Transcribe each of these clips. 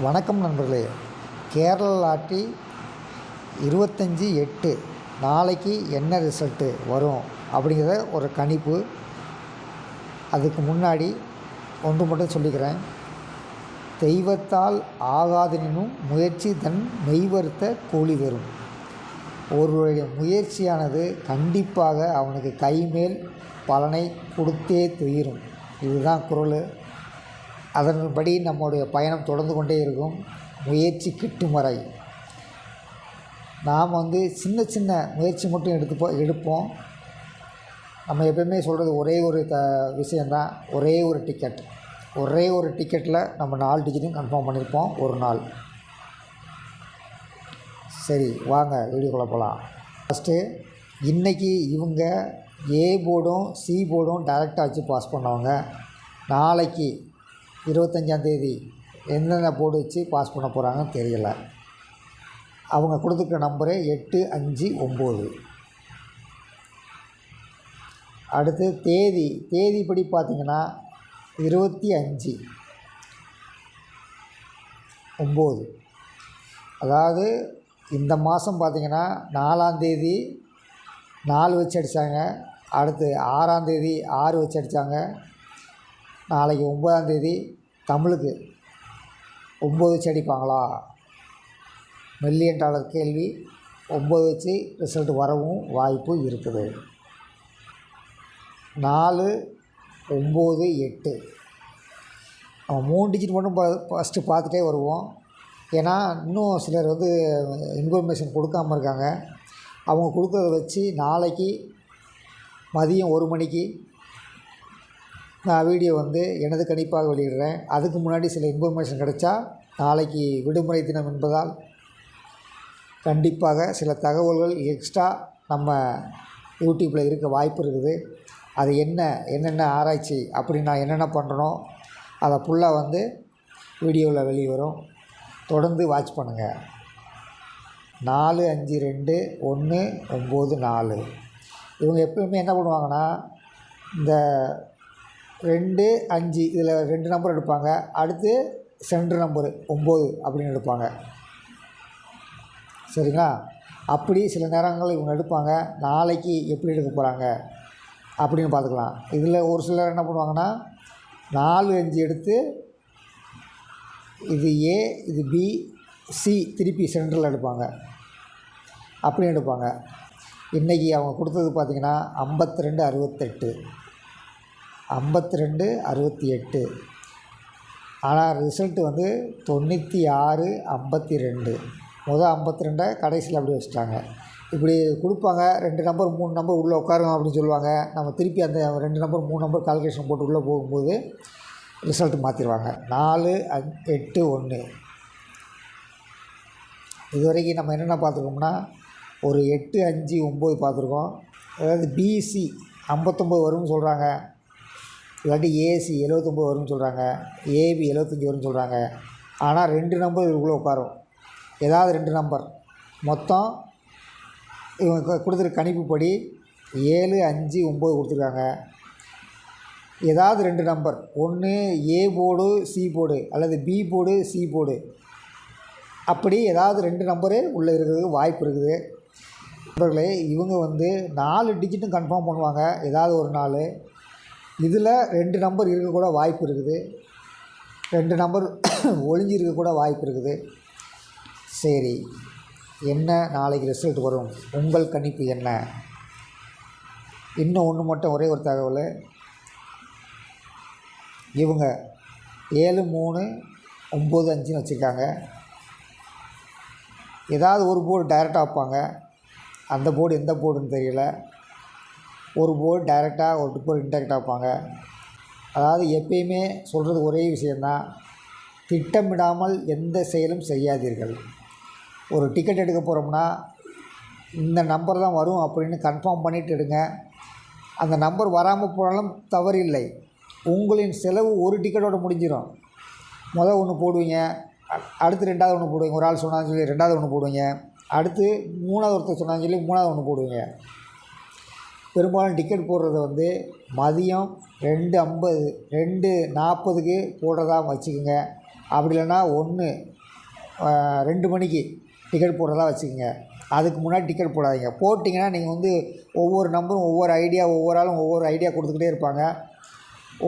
வணக்கம் நண்பர்களே. கேரளா லாட்டரி 25/8 நாளைக்கு என்ன ரிசல்ட்டு வரும் அப்படிங்கிறத ஒரு கணிப்பு. அதுக்கு முன்னாடி ஒன்று மட்டும் சொல்லிக்கிறேன். தெய்வத்தால் ஆகாதெனினும் முயற்சி தன் மெய்வருத்த கூலி தரும். ஒருவருடைய முயற்சியானது கண்டிப்பாக அவனுக்கு கைமேல் பலனை கொடுத்தே தீரும். இதுதான் குறள். அதன்படி நம்முடைய பயணம் தொடர்ந்து கொண்டே இருக்கும். முயற்சி கிட்டும் வரை நாம் சின்ன சின்ன முயற்சி மட்டும் எடுப்போம். நம்ம எப்போயுமே சொல்கிறது ஒரே ஒரு விஷயந்தான். ஒரே ஒரு டிக்கெட்டில் நம்ம 4 டிஜிட்டும் கன்ஃபார்ம் பண்ணியிருப்போம் ஒரு நாள். சரி, வாங்க வீடியோக்குள்ளே போகலாம். ஃபஸ்ட்டு இன்றைக்கி இவங்க ஏ போர்டும் சி போர்டும் டைரெக்டாக வச்சு பாஸ் பண்ணவங்க நாளைக்கு 25ஆந்தேதி எந்தெந்த போர்டு வச்சு பாஸ் பண்ண போகிறாங்கன்னு தெரியலை. அவங்க கொடுத்துருக்க நம்பரு 859. அடுத்து தேதிப்படி பார்த்திங்கன்னா 25/9. அதாவது இந்த மாதம் பார்த்திங்கன்னா 4ஆந்தேதி 4 வச்சு அடித்தாங்க. அடுத்து 6ஆந்தேதி 6 வச்சு அடித்தாங்க. நாளைக்கு 9ஆந்தேதி தமிழுக்கு 9 வச்சு அடிப்பாங்களா? $1,000,000 கேள்வி. 9 வச்சு ரிசல்ட் வரவும் வாய்ப்பு இருக்குது. 4, 9, 8 நம்ம 3 டிஜிட் மட்டும் ஃபஸ்ட்டு பார்த்துட்டே வருவோம். ஏன்னா இன்னும் சிலர் இன்ஃபர்மேஷன் கொடுக்காமல் இருக்காங்க. அவங்க கொடுக்கறத வச்சு நாளைக்கு மதியம் 1 மணிக்கு நான் வீடியோ எனது கணிப்பாக வெளியிடுறேன். அதுக்கு முன்னாடி சில இன்ஃபர்மேஷன் கிடைச்சா, நாளைக்கு விடுமுறை தினம் என்பதால் கண்டிப்பாக சில தகவல்கள் எக்ஸ்ட்ரா நம்ம யூடியூப்பில் இருக்க வாய்ப்பு இருக்குது. அது என்னென்ன ஆராய்ச்சி அப்படி நான் என்னென்ன பண்ணுறனோ அதை ஃபுல்லாக வீடியோவில் வெளியே வரும். தொடர்ந்து வாட்ச் பண்ணுங்கள். 4, 5, 2, 1, 9, 4 இவங்க எப்போயுமே என்ன பண்ணுவாங்கன்னா, இந்த 2, 5 இதில் 2 நம்பர் எடுப்பாங்க. அடுத்து சென்ட்ரு நம்பரு 9 அப்படின்னு எடுப்பாங்க. சரிங்களா? அப்படி சில நேரங்கள் இவங்க எடுப்பாங்க. நாளைக்கு எப்படி எடுக்க போகிறாங்க அப்படின்னு பார்த்துக்கலாம். இதில் ஒரு சிலர் என்ன பண்ணுவாங்கன்னா, 4, 5 எடுத்து இது ஏ, இது பி, சி திருப்பி சென்ட்ரில் எடுப்பாங்க. அப்படி எடுப்பாங்க. இன்றைக்கி அவங்க கொடுத்தது பார்த்திங்கன்னா 52, 68 ஆனால் ரிசல்ட்டு 96, 52. 52 கடைசியில் அப்படி வச்சுட்டாங்க. இப்படி கொடுப்பாங்க. 2 நம்பர் 3 நம்பர் உள்ளே உட்காருங்க அப்படின்னு சொல்லுவாங்க. நம்ம திருப்பி அந்த 2 நம்பர் 3 நம்பர் கால்குலேஷன் போட்டு உள்ளே போகும்போது ரிசல்ட்டு மாற்றிடுவாங்க. 4, 8, 1 இது வரைக்கும் நம்ம என்னென்ன பார்த்துருக்கோம்னா, ஒரு 8, 5, 9 பார்த்துருக்கோம். அதாவது பிசி 59 வரும்னு சொல்கிறாங்க. இல்லாட்டி ஏசி 79 வரும்னு சொல்கிறாங்க. ஏபி 75 வரும்னு சொல்கிறாங்க. ஆனால் 2 நம்பர் இதுக்குள்ளே உட்காரும். ஏதாவது 2 நம்பர் மொத்தம் இவங்க கொடுத்துருக்க கணிப்புப்படி 7, 5, 9 கொடுத்துருக்காங்க. ஏதாவது 2 நம்பர், ஒன்று ஏ போர்டு சி போர்டு அல்லது பி போர்டு சி போர்டு, அப்படி ஏதாவது 2 நம்பரு உள்ளே இருக்கிறதுக்கு வாய்ப்பு இருக்குது. நண்பர்களே, இவங்க 4 டிஜிட்டும் கன்ஃபார்ம் பண்ணுவாங்க ஏதாவது ஒரு நாள். இதில் 2 நம்பர் இருக்கக்கூட வாய்ப்பு இருக்குது. 2 நம்பர் ஒளிஞ்சி இருக்கக்கூட வாய்ப்பு இருக்குது. சரி, என்ன நாளைக்கு ரிசல்ட் வரும்? உங்கள் கணிப்பு என்ன? இன்னும் ஒன்று மட்டும், ஒரே ஒரு தகவல். இவங்க 7, 3, 9, 5ன்னு வச்சுருக்காங்க. ஏதாவது ஒரு போர்டு டைரெக்டாக வைப்பாங்க. அந்த போர்டு எந்த போர்டுன்னு தெரியல. ஒரு போர்டு டைரெக்டாக, ஒரு போர்டு இன்டெரக்டாக வைப்பாங்க. அதாவது எப்பயுமே சொல்கிறது ஒரே விஷயந்தான். திட்டமிடாமல் எந்த செயலும் செய்யாதீர்கள். ஒரு டிக்கெட் எடுக்க போகிறோம்னா இந்த நம்பர் தான் வரும் அப்படின்னு கன்ஃபார்ம் பண்ணிவிட்டு எடுங்க. அந்த நம்பர் வராமல் போனாலும் தவறில்லை. உங்களின் செலவு ஒரு டிக்கெட்டோடு முடிஞ்சிடும். முதல் ஒன்று போடுவீங்க, அடுத்து 2வது ஒன்று போடுவீங்க. ஒரு ஆள் சொன்னான்னு சொல்லி 2வது ஒன்று போடுவீங்க. அடுத்து 3வது ஒருத்தர் சொன்னான்னு சொல்லி 3வது ஒன்று போடுவீங்க. பெரும்பாலும் டிக்கெட் போடுறது மதியம் 2:40க்கு போடுறதா வச்சுக்கோங்க. அப்படி இல்லைன்னா 2 மணிக்கு டிக்கெட் போடுறதா வச்சுக்கோங்க. அதுக்கு முன்னாடி டிக்கெட் போடாதீங்க. போட்டிங்கன்னா நீங்கள் வந்து ஒவ்வொரு நம்பரும் ஒவ்வொரு ஆளும் ஒவ்வொரு ஐடியா கொடுத்துக்கிட்டே இருப்பாங்க.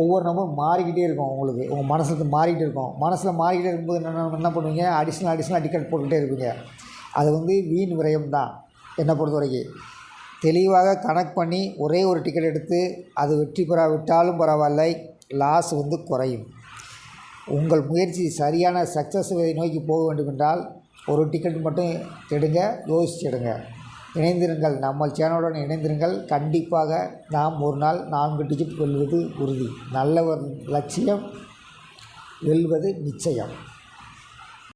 ஒவ்வொரு நம்பரும் மாறிக்கிட்டே இருக்கும். உங்களுக்கு உங்கள் மனசில் மாறிக்கிட்டே இருக்கும். மனசில் மாறிக்கிட்டே இருக்கும்போது என்ன பண்ணுவீங்க, அடிஷ்னலாக டிக்கெட் போட்டுக்கிட்டே இருப்பீங்க. அது வந்து வீண் விரயம் தான் என்னை பொறுத்த வரைக்கும். தெளிவாக கணக்கு பண்ணி ஒரே ஒரு டிக்கெட் எடுத்து அது வெற்றி பெறாவிட்டாலும் பரவாயில்லை, லாஸ் வந்து குறையும். உங்கள் முயற்சி சரியான சக்ஸஸை நோக்கி போக வேண்டுமென்றால் ஒரு டிக்கெட் மட்டும் எடுங்க, யோசிச்சு எடுங்க. இணைந்திருங்கள், நம்ம சேனலுடன் இணைந்திருங்கள். கண்டிப்பாக நாம் ஒரு நாள் 4 டிக்கெட் வெல்வது உறுதி. நல்ல ஒரு லட்சியம், வெல்வது நிச்சயம்.